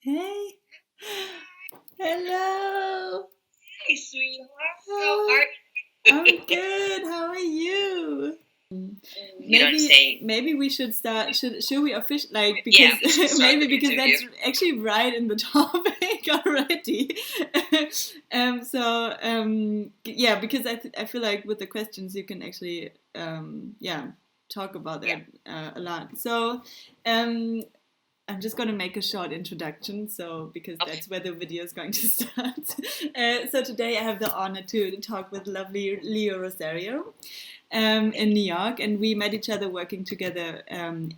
Hey, hello. Hey, sweetheart. How How are I'm you? good. How are you? You know what I'm saying? Maybe we should start. Should we official Yeah, because we should start maybe the because interview. that's actually right in the topic already. Yeah, because I feel like with the questions you can actually talk about Yeah. that a lot. So um I'm just going to make a short introduction, so because Okay. that's where the video is going to start. So today I have the honor to talk with lovely Leo Rosario in New York, and we met each other working together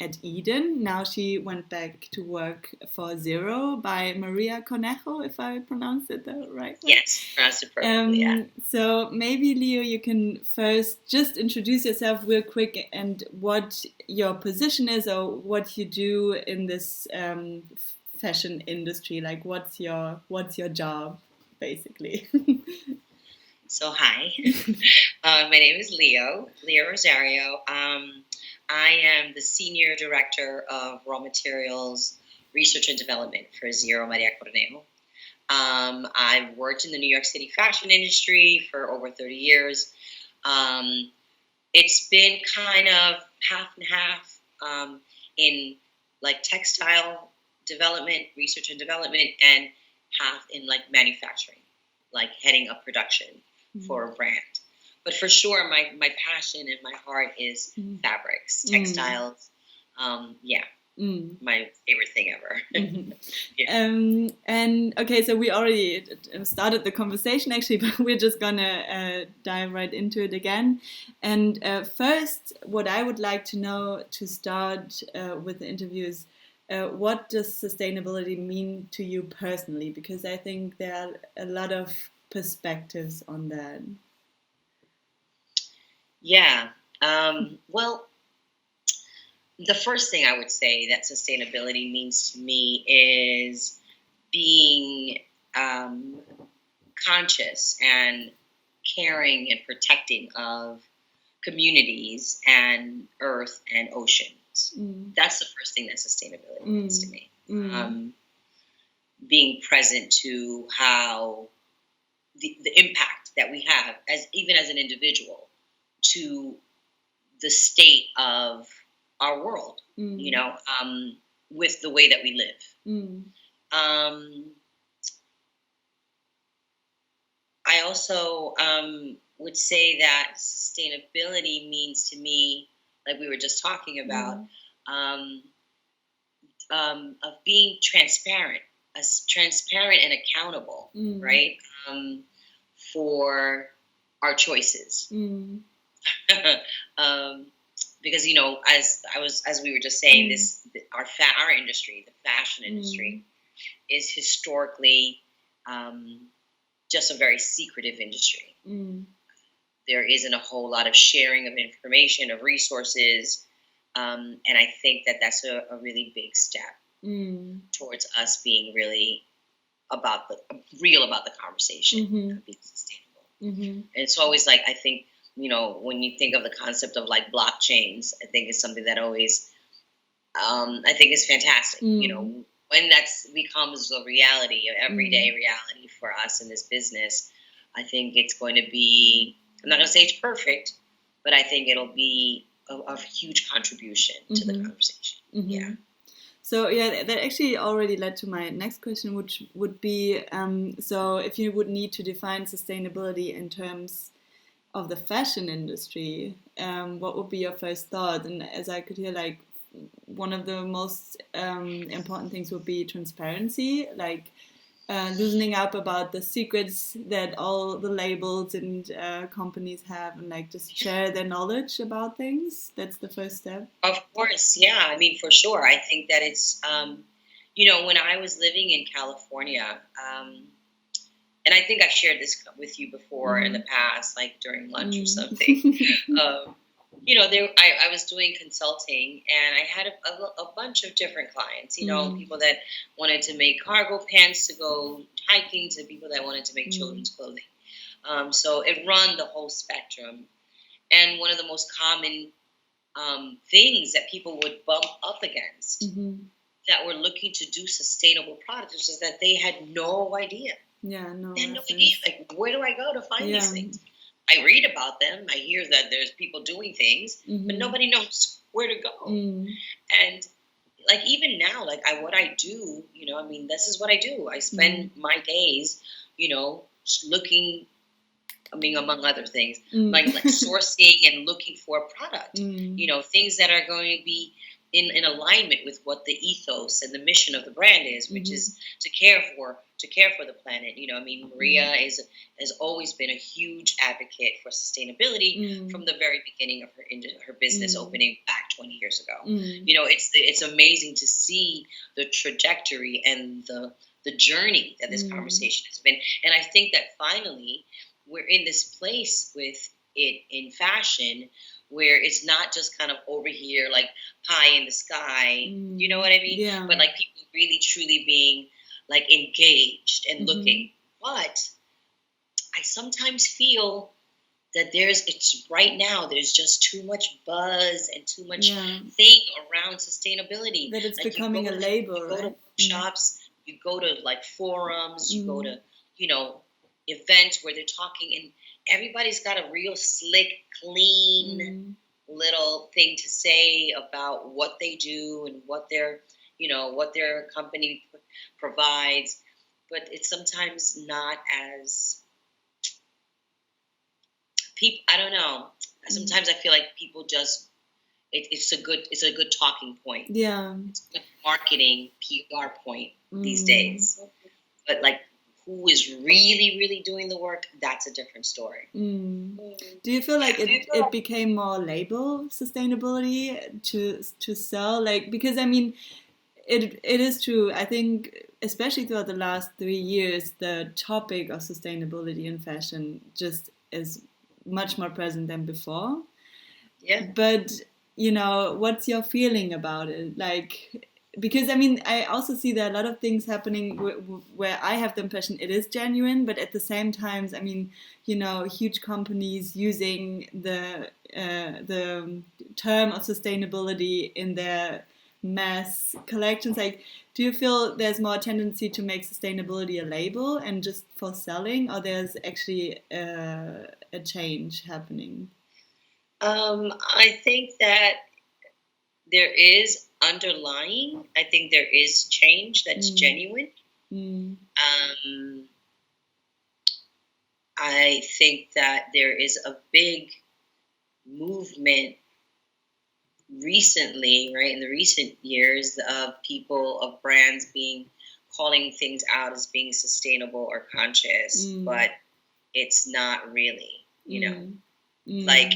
at Eden. Now she went back to work for Zero by Maria Conejo, if I pronounced it the right way. Yes, pronounced it perfectly. Yeah. So maybe Leo, you can first just introduce yourself real quick and what your position is or what you do in this fashion industry. Like, what's your job, basically? So, hi. My name is Leo Rosario. I am the Senior Director of Raw Materials Research and Development for Zero Maria Cornejo. I've worked in the New York City fashion industry for over 30 years. Um, it's been kind of half and half in like textile development, research and development, and half in like manufacturing, like heading up production for a brand. But for sure, my passion and my heart is fabrics, textiles. Yeah, my favorite thing ever. Yeah. And okay, so we already started the conversation actually, but we're just gonna dive right into it again. And first, what I would like to know to start with the interview is what does sustainability mean to you personally? Because I think there are a lot of perspectives on that. Yeah. Well, the first thing I would say that sustainability means to me is being conscious and caring and protecting of communities and earth and oceans. That's the first thing that sustainability means to me. Being present to how the impact that we have as even as an individual to the state of our world, with the way that we live. Um, I also would say that sustainability means to me, like we were just talking about, of being transparent, as transparent and accountable, right? For our choices. Because as we were just saying, our industry, the fashion industry, is historically just a very secretive industry. There isn't a whole lot of sharing of information, of resources, and I think that that's a really big step towards us being really real about the conversation, being sustainable. And it's always like, I think, when you think of the concept of like blockchains, I think it's something that always, I think is fantastic. When that becomes a reality, an everyday reality for us in this business, I think it's going to be, I'm not going to say it's perfect, but I think it'll be a huge contribution to the conversation. Yeah. So yeah, that actually already led to my next question, which would be, so if you would need to define sustainability in terms of the fashion industry, what would be your first thought? And as I could hear, like one of the most important things would be transparency, like loosening up about the secrets that all the labels and companies have, and like just share their knowledge about things. That's the first step. Of course, yeah. I mean, for sure. I think that it's, when I was living in California, and I think I've shared this with you before in the past, like during lunch or something. I was doing consulting, and I had a bunch of different clients. People that wanted to make cargo pants to go hiking, to people that wanted to make children's clothing. So it run the whole spectrum. And one of the most common things that people would bump up against that were looking to do sustainable products is that they had no idea. Yeah, no They had no reference. idea. Like, where do I go to find these things? I read about them. I hear that there's people doing things, but nobody knows where to go. And like even now, like what I do, you know, I mean, this is what I do. I spend my days, you know, looking. I mean, among other things, like sourcing and looking for a product. You know, things that are going to be in alignment with what the ethos and the mission of the brand is, which is to care for the planet. You know, I mean, Maria has always been a huge advocate for sustainability from the very beginning of her business opening back 20 years ago. You know, it's amazing to see the trajectory and the journey that this conversation has been. And I think that finally we're in this place with it in fashion where it's not just kind of over here like pie in the sky, you know what I mean? Yeah. But like people really truly being like engaged and looking. But I sometimes feel that it's right now there's just too much buzz and too much thing around sustainability. That it's like becoming a label, you go right? to workshops, you go to like forums, you go to, you know, events where they're talking, and everybody's got a real slick, clean little thing to say about what they do and what their, you know, what their company provides, but it's sometimes not as people. I don't know. Sometimes I feel like people just it's a good talking point. Yeah, it's a good marketing PR point these days, but like, who is really doing the work, that's a different story. Do you feel like it became more label sustainability to sell? Like, because I mean, it is true. I think especially throughout the last 3 years, the topic of sustainability in fashion just is much more present than before. Yeah. But, you know, what's your feeling about it? Like, because I mean, I also see that a lot of things happening where I have the impression it is genuine, but at the same time, I mean, you know, huge companies using the term of sustainability in their mass collections. Like, do you feel there's more tendency to make sustainability a label and just for selling, or there's actually a change happening? I think that there is underlying. I think there is change that's genuine. I think that there is a big movement recently, right, in the recent years, of people, of brands calling things out as being sustainable or conscious, but it's not really, you know, like,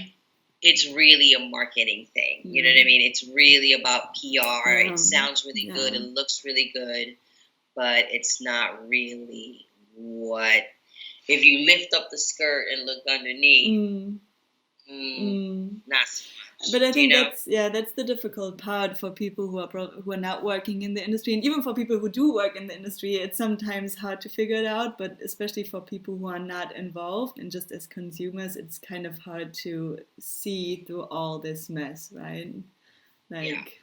it's really a marketing thing. You know what I mean? It's really about PR. It sounds really good. It looks really good, but it's not really what. If you lift up the skirt and look underneath, not so much. But I think that's the difficult part for people who are not working in the industry, and even for people who do work in the industry, it's sometimes hard to figure it out. But especially for people who are not involved and just as consumers, it's kind of hard to see through all this mess, right? Like,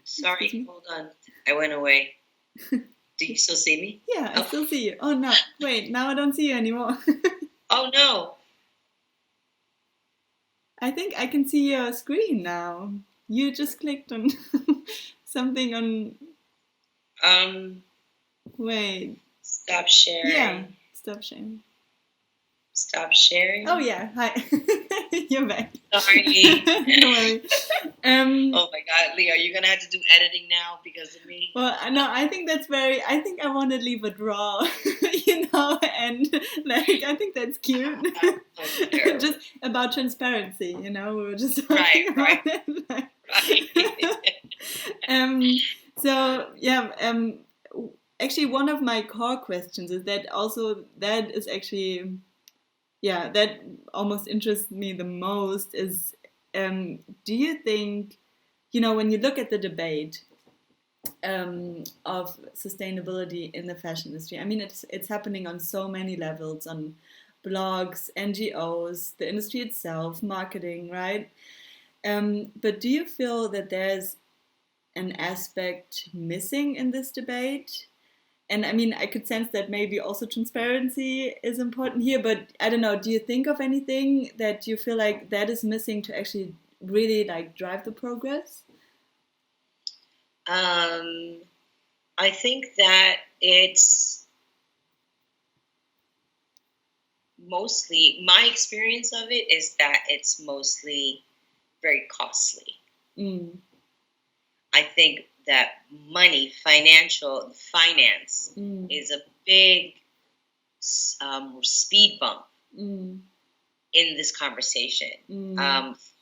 sorry, hold on, I went away. Do you still see me? Yeah, I still see you. Oh no, wait, now I don't see you anymore. Oh no. I think I can see your screen now. You just clicked on something on. Wait. Stop sharing. Yeah, stop sharing. Stop sharing. Oh yeah, hi. You're back. Sorry. No worries. Oh my God, Leah, you're gonna have to do editing now because of me. Well, no, I think that's I think I want to leave it raw, you know, and like I think that's cute. Just about transparency, you know, we were just talking about it. Like, right. So yeah, actually, one of my core questions is that is actually. Yeah, that almost interests me the most is, do you think, you know, when you look at the debate of sustainability in the fashion industry, I mean, it's happening on so many levels, on blogs, NGOs, the industry itself, marketing, right? But do you feel that there's an aspect missing in this debate. And I mean, I could sense that maybe also transparency is important here, but I don't know, do you think of anything that you feel like that is missing to actually really like drive the progress? I think that it's mostly, my experience of it is that it's mostly very costly. Mm. I think that finance is a big speed bump in this conversation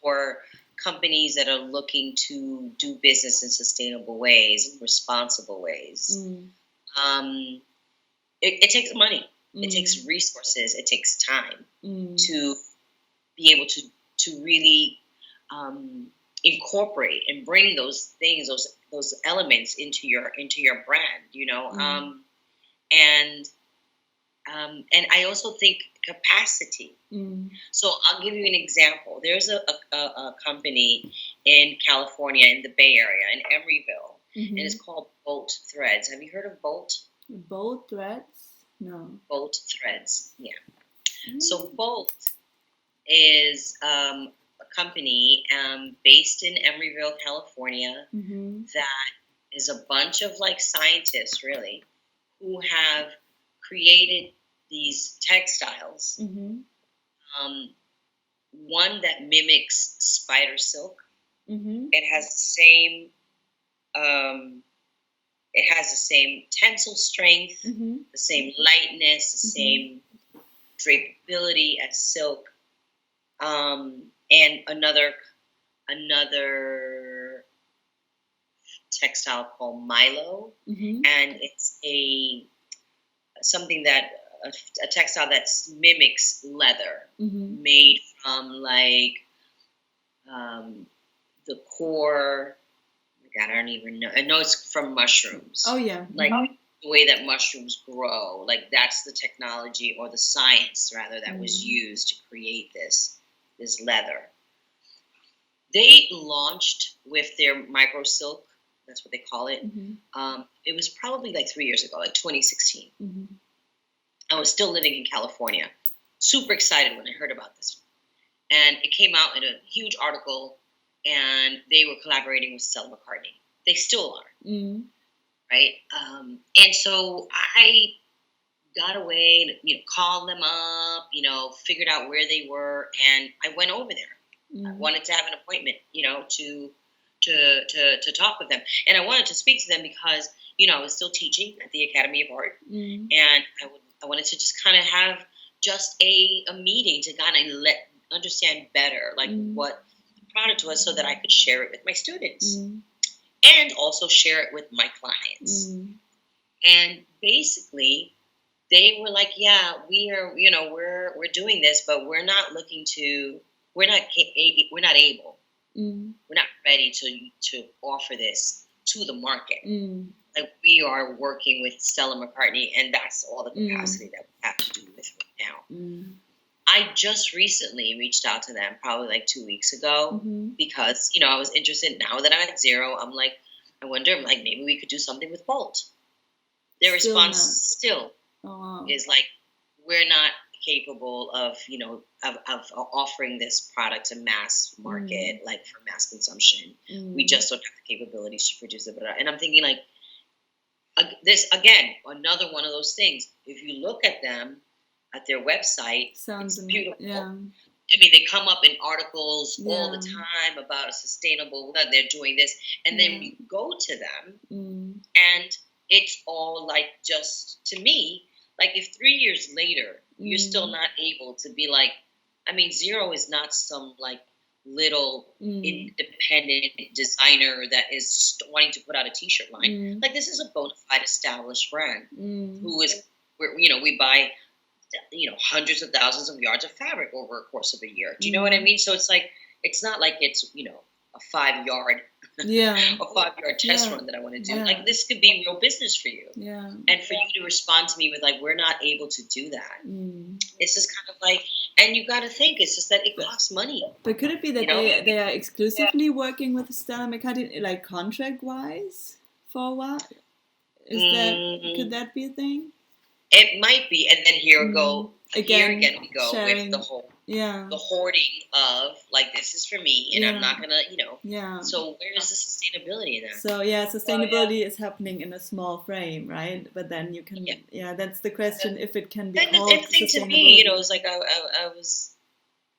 for companies that are looking to do business in sustainable ways, responsible ways. It takes money. It takes resources. It takes time to be able to really incorporate and bring those things, those elements into your brand, you know. And I also think capacity. So I'll give you an example. There's a company in California, in the Bay Area, in Emeryville, and it's called Bolt Threads. Have you heard of Bolt? Bolt Threads? No. Bolt Threads, yeah. So Bolt is a company based in Emeryville, California, that is a bunch of like scientists, really, who have created these textiles. One that mimics spider silk. It has the same tensile strength, the same lightness, the same drapeability as silk. And another textile called Milo, and it's a textile that mimics leather, made from like the core. God, I don't even know. I know it's from mushrooms. Oh yeah, like the way that mushrooms grow. Like that's the technology or the science rather that was used to create this leather. They launched with their micro silk. That's what they call it. It was probably like 3 years ago, like 2016. I was still living in California. Super excited when I heard about this. And it came out in a huge article, and they were collaborating with Stella McCartney. They still are. Right? And so I got away, called them up, figured out where they were, and I went over there. I wanted to have an appointment, to talk with them. And I wanted to speak to them because, I was still teaching at the Academy of Art, and I wanted to just kind of have just a meeting to kind of understand better, like what the product was, so that I could share it with my students and also share it with my clients. And basically, they were like, "Yeah, we're doing this, but we're not able, we're not ready to offer this to the market. Like we are working with Stella McCartney, and that's all the capacity that we have to do with right now." I just recently reached out to them, probably like 2 weeks ago, because I was interested. Now that I'm at zero, I'm like, I wonder, like, maybe we could do something with Bolt. Their response still is like, we're not capable of offering this product to mass market, like for mass consumption. We just don't have the capabilities to produce it. And I'm thinking, like, this again, another one of those things. If you look at them at their website, it's beautiful. Yeah. I mean, they come up in articles all the time about a sustainable, that they're doing this, and then you go to them, and it's all like, just to me, like, if 3 years later you're still not able to be like, I mean, Zero is not some like little independent designer that is wanting to put out a t-shirt line. Like, this is a bona fide established brand who is, we buy hundreds of thousands of yards of fabric over a course of a year. Do you know what I mean? So it's like, it's not like it's a 5 yard Yeah. a 5-yard test Yeah. run that I want to do. Yeah. Like, this could be real business for you. Yeah. And for you to respond to me with, like, we're not able to do that. Mm. It's just kind of like, and you got to think, it's just that it costs money. But could it be that You know? they are exclusively working with Stella McCartney, like contract-wise, for a while? Could that be a thing? It might be, and then here we go. Here again we go sharing, with the whole yeah, the hoarding of, like, this is for me, and I'm not gonna, yeah. So where is the sustainability in that? So yeah, sustainability is happening in a small frame, right? But then you can, that's the question, if it can be called and the thing to me, is like I was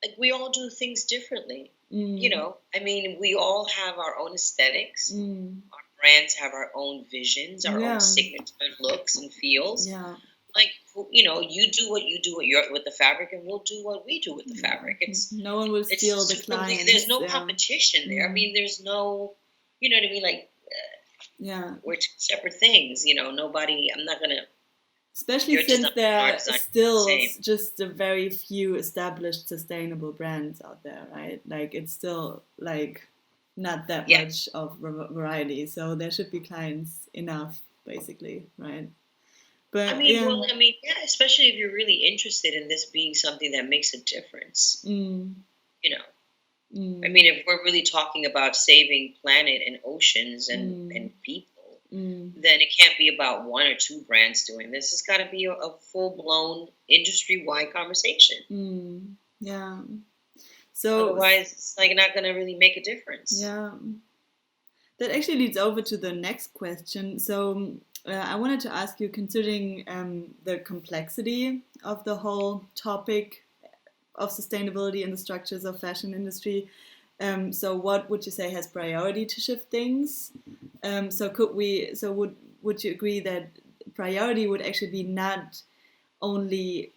like, we all do things differently. I mean, we all have our own aesthetics. Our brands have our own visions, our own signature looks and feels. Yeah. Like, you do what you do with the fabric, and we'll do what we do with the fabric. It's no one will steal the client. There's no competition there. I mean, there's no, you know what I mean? Like, we're two separate things. Nobody. I'm not gonna. Especially since there are still just a very few established sustainable brands out there, right? Like, it's still like not that much of variety. So there should be clients enough, basically, right? But, especially if you're really interested in this being something that makes a difference. I mean, if we're really talking about saving planet and oceans and people, then it can't be about one or two brands doing this. It's got to be a full-blown industry-wide conversation. Yeah. So otherwise, it's like not going to really make a difference. Yeah. That actually leads over to the next question. So I wanted to ask you, considering the complexity of the whole topic of sustainability in the structures of fashion industry, so what would you say has priority to shift things? Would you agree that priority would actually be not only,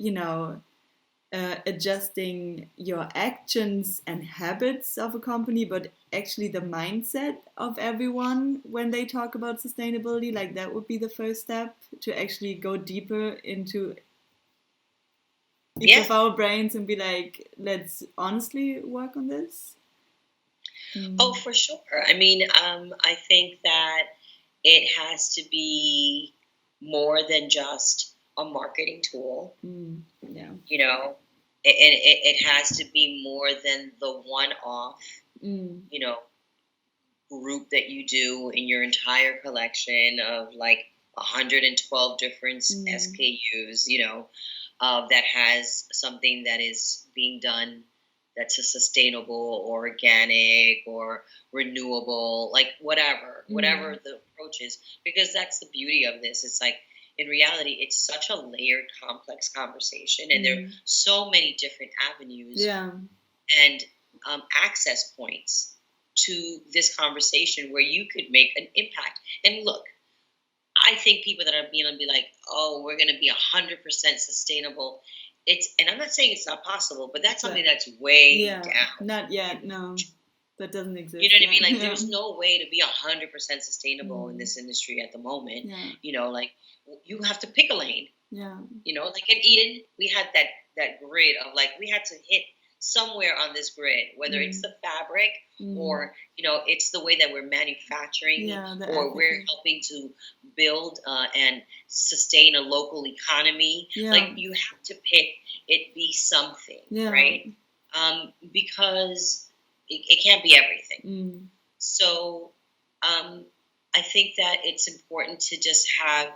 adjusting your actions and habits of a company, but actually the mindset of everyone when they talk about sustainability? Like, that would be the first step to actually go deeper into each of our brains and be like, let's honestly work on this. Oh, for sure. I mean, I think that it has to be more than just a marketing tool. Yeah. It has to be more than the one-off, group that you do in your entire collection of like 112 different SKUs, that has something that is being done that's a sustainable or organic or renewable, like whatever the approach is, because that's the beauty of this. It's like, in reality, it's such a layered, complex conversation, and there are so many different avenues and access points to this conversation where you could make an impact. And look, I think people that are going to be like, oh, we're going to be 100% sustainable. And I'm not saying it's not possible, but that's something that's way down. Not yet, no. That doesn't exist. You know what I mean? Like, there's no way to be 100% sustainable in this industry at the moment. Like, you have to pick a lane. Like at Eden, we had that grid of, like, we had to hit somewhere on this grid, whether it's the fabric or, it's the way that we're manufacturing or we're helping to build and sustain a local economy. Like, you have to pick it be something, right? Because it can't be everything. So I think that it's important to just have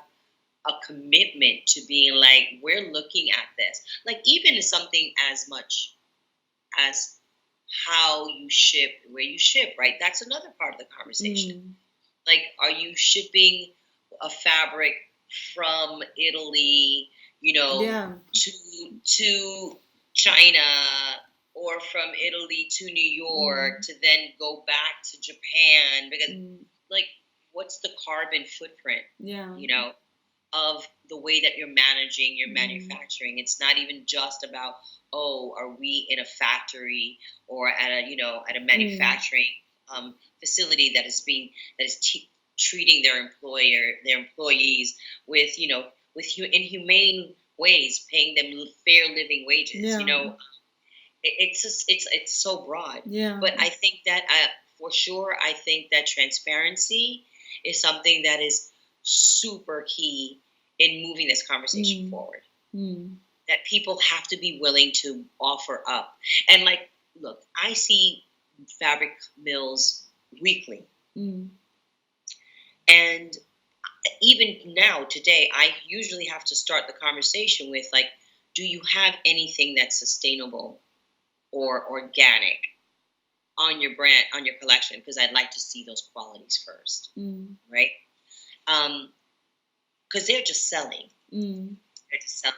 a commitment to being like, we're looking at this. Like, even something as much as how you ship, where you ship, right? That's another part of the conversation. Like, are you shipping a fabric from Italy, to China, or from Italy to New York to then go back to Japan? Because like, what's the carbon footprint, of the way that you're managing your manufacturing? It's not even just about, oh, are we in a factory or at a manufacturing facility that is treating their employees with inhumane ways, paying them fair living wages. It's so broad. But I think that for sure, I think that transparency is something that is super key in moving this conversation forward. That people have to be willing to offer up. And like, look, I see fabric mills weekly. And even now, today, I usually have to start the conversation with like, do you have anything that's sustainable or organic on your brand, on your collection? Because I'd like to see those qualities first, right? Because they're just selling. They're just selling.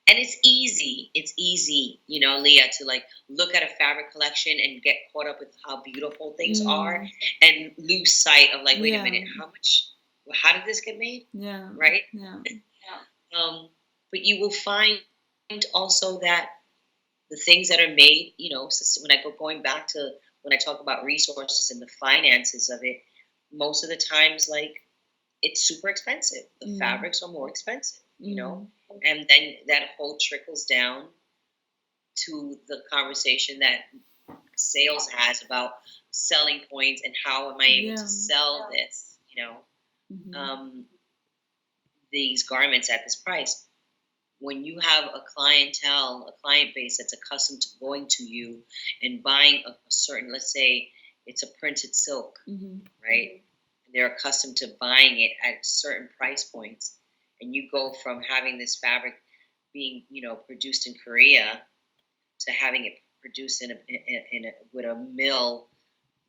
And it's easy, you know, Leah, to like look at a fabric collection and get caught up with how beautiful things are and lose sight of like, wait a minute, how did this get made? Yeah. Right? Yeah. But you will find also that the things that are made, you know, when I go going back to when I talk about resources and the finances of it, most of the times, like, it's super expensive. The fabrics are more expensive, you know? And then that whole trickles down to the conversation that sales has about selling points and how am I able to sell this, you know, these garments at this price. When you have a client base that's accustomed to going to you and buying a certain, let's say it's a printed silk, right? They're accustomed to buying it at certain price points. And you go from having this fabric being, you know, produced in Korea to having it produced with a mill,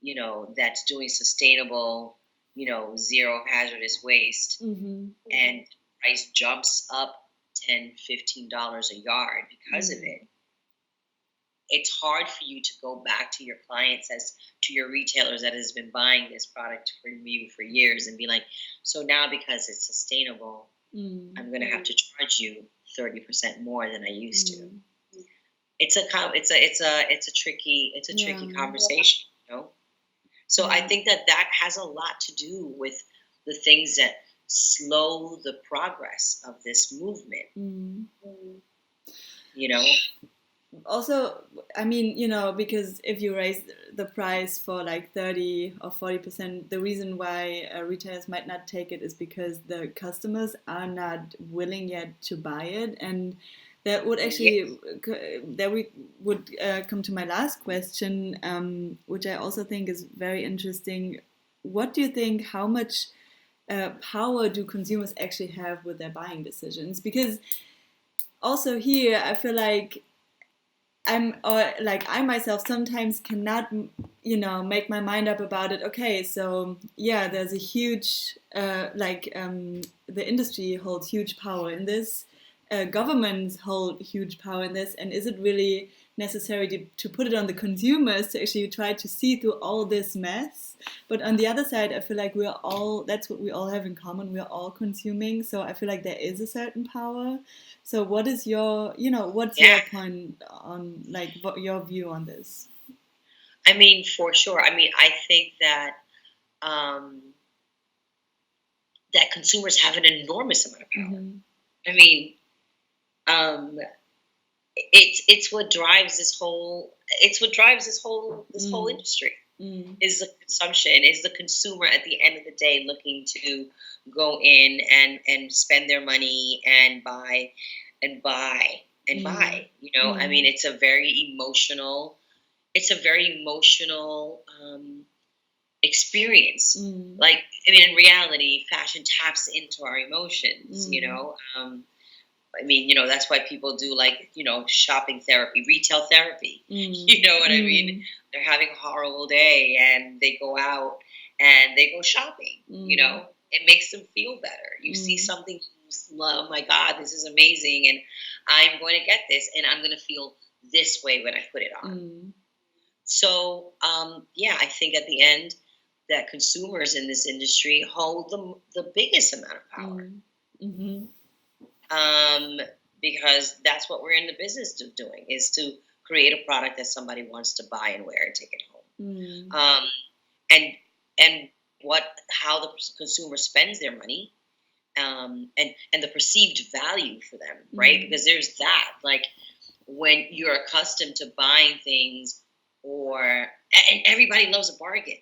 you know, that's doing sustainable, you know, zero hazardous waste, and price jumps up $10, $15 a yard because of it. It's hard for you to go back to your clients, as to your retailers that has been buying this product from you for years, and be like, so now because it's sustainable, I'm going to have to charge you 30% more than I used to. It's a tricky conversation, you know. So I think that has a lot to do with the things that slow the progress of this movement. You know. Also, I mean, you know, because if you raise the price for like 30 or 40%, the reason why retailers might not take it is because the customers are not willing yet to buy it. And that would actually, we would come to my last question, which I also think is very interesting. What do you think, how much power do consumers actually have with their buying decisions? Because also here, I feel like I myself sometimes cannot, you know, make my mind up about it. Okay, so yeah, there's a huge, the industry holds huge power in this, governments hold huge power in this, and is it really necessary to put it on the consumers to actually try to see through all this mess? But on the other side, I feel like that's what we all have in common. We're all consuming, so I feel like there is a certain power. So what is your, you know, what's your point on, like, what your view on this? I mean, for sure. I mean, I think that that consumers have an enormous amount of power. I mean, it's what drives this whole industry. Is the consumption, is the consumer at the end of the day looking to go in and spend their money and buy, you know. I mean, it's a very emotional experience. Like, I mean, in reality, fashion taps into our emotions, you know. I mean, you know, that's why people do, like, you know, shopping therapy, retail therapy. You know what I mean? They're having a horrible day and they go out and they go shopping. You know, it makes them feel better. You see something, oh my God, this is amazing, and I'm going to get this, and I'm going to feel this way when I put it on. So, I think at the end that consumers in this industry hold the biggest amount of power. Because that's what we're in the business of doing, is to create a product that somebody wants to buy and wear and take it home. And how the consumer spends their money, and the perceived value for them, right? Because there's that, like, when you're accustomed to buying things or and everybody loves a bargain.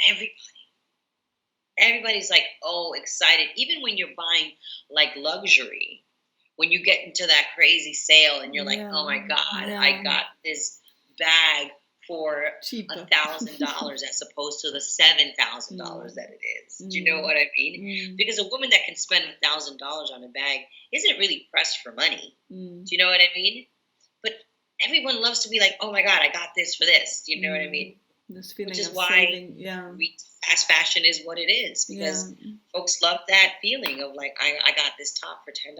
Everybody. Everybody's like, oh, excited. Even when you're buying like luxury, when you get into that crazy sale and you're like, oh my God, I got this bag for $1,000 as opposed to the $7,000 that it is. Do you know what I mean? Because a woman that can spend $1,000 on a bag isn't really pressed for money. Do you know what I mean? But everyone loves to be like, oh my God, I got this for this. Do you know what I mean? This feeling Which is of why saving, fast fashion is what it is, because folks love that feeling of like, I got this top for $10,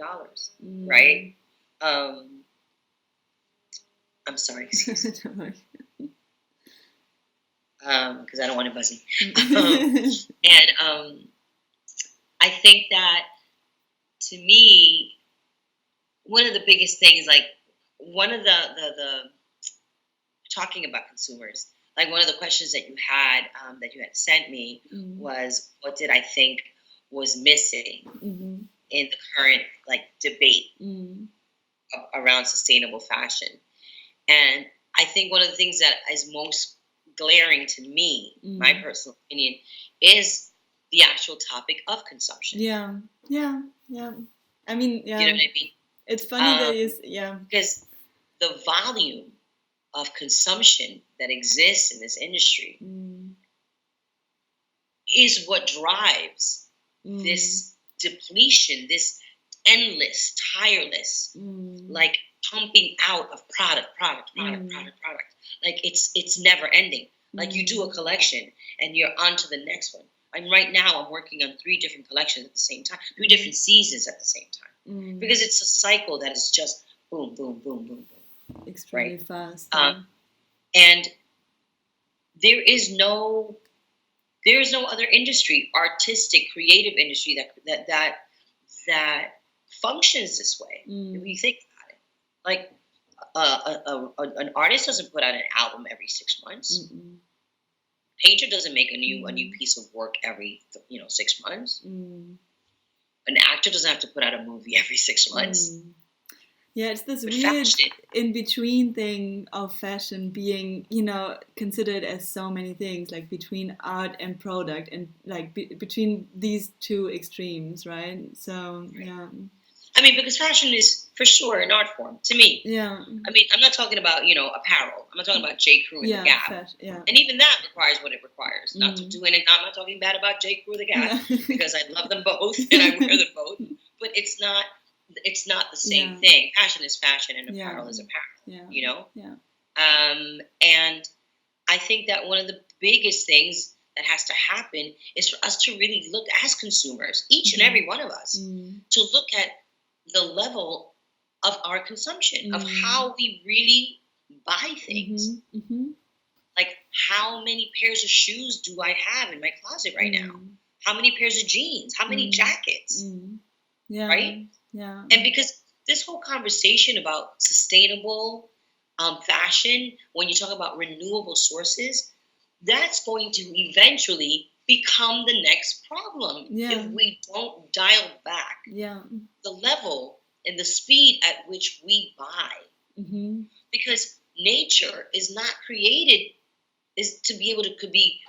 right? I'm sorry, excuse me. Because I don't want it buzzing. And I think that, to me, one of the biggest things, like one of the talking about consumers, like one of the questions that you had sent me was, what did I think was missing in the current like debate around sustainable fashion? And I think one of the things that is most glaring to me, my personal opinion, is the actual topic of consumption. Yeah. I mean, You know what I mean? It's funny that you, because the volume of consumption that exists in this industry is what drives this depletion, this endless, tireless, like pumping out of product. Like it's never ending. Like you do a collection and you're on to the next one. And right now I'm working on 3 different collections at the same time, 3 different seasons at the same time, because it's a cycle that is just boom, boom, boom, boom, boom. Extremely fast. And there is no other industry, artistic, creative industry that functions this way. If you think about it, like an artist doesn't put out an album every 6 months. Painter doesn't make a new piece of work every 6 months. An actor doesn't have to put out a movie every 6 months. Yeah, it's this weird in-between thing of fashion being, considered as so many things, like between art and product, and like between these 2 extremes, right? So, yeah. I mean, because fashion is for sure an art form to me. Yeah. I mean, I'm not talking about, apparel. I'm not talking about J. Crew and the Gap. And even that requires what it requires. Not to do anything. I'm not talking bad about J. Crew or the Gap because I love them both and I wear them both. But it's not the same thing. Fashion is fashion and apparel is apparel. And I think that one of the biggest things that has to happen is for us to really look as consumers, each and every one of us, to look at the level of our consumption, of how we really buy things. Like, how many pairs of shoes do I have in my closet right now? How many pairs of jeans? How many jackets? Right? Yeah. And because this whole conversation about sustainable fashion, when you talk about renewable sources, that's going to eventually become the next problem if we don't dial back the level and the speed at which we buy. Because nature is not created to be able to could be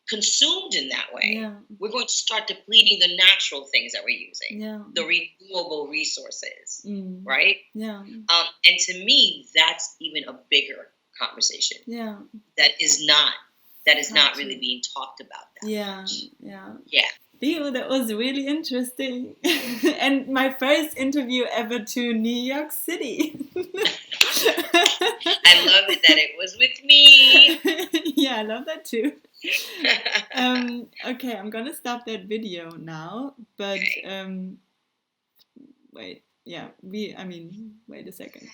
consumed in that way. We're going to start depleting the natural things that we're using, the renewable resources, right? And to me, that's even a bigger conversation. That is not really being talked about that much. Theo, that was really interesting. And my first interview ever to New York City. I love it that it was with me. Yeah, I love that too. Okay, I'm gonna stop that video now, but wait a second.